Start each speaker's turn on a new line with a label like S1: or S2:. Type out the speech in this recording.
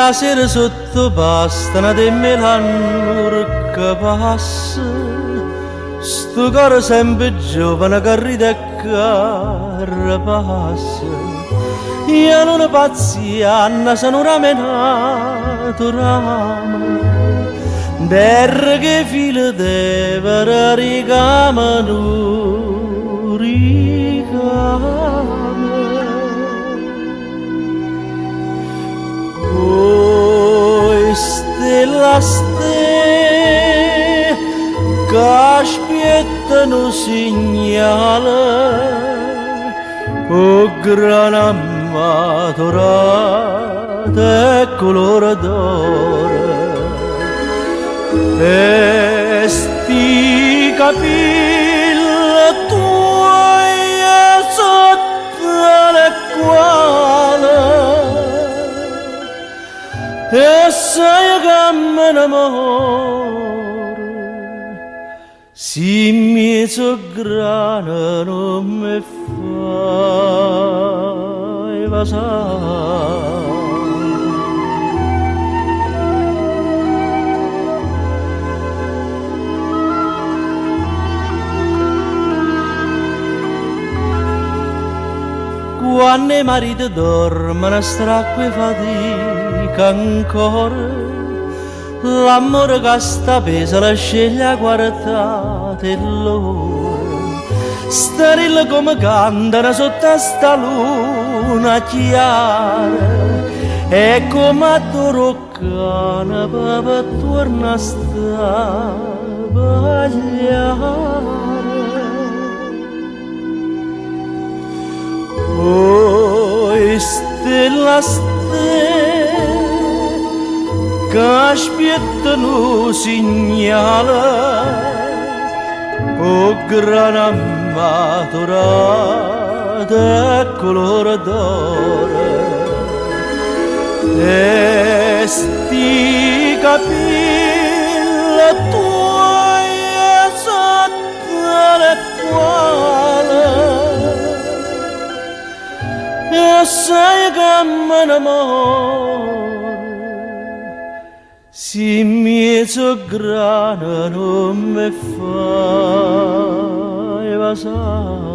S1: a sera sotto pastana de melannur che passa, sto coro sempre giovane che ride e che passa. Io non pazzianna se non ramenato rama, terra che fila deve ricamano ricama. Poi stella ste che aspettano segnale, o grana maturata e colore d'oro, e sti capelli tuoi sotto le quale e sai che me ne amore si mi so grana non mi fai passare. Quando i mariti dormono stracque fatica ancora, l'amore che sta pesa la sceglie a guardare loro, sterile come cantano sotto sta luna chiara, e come a Toroccana per torna a sta bagliare. Poi stella ste che aspettano segnale, o grana maturata e colore d'oro, e sti capelli tuoi sotto le quale e sai che me ne amore si mi so grana non mi fai passare.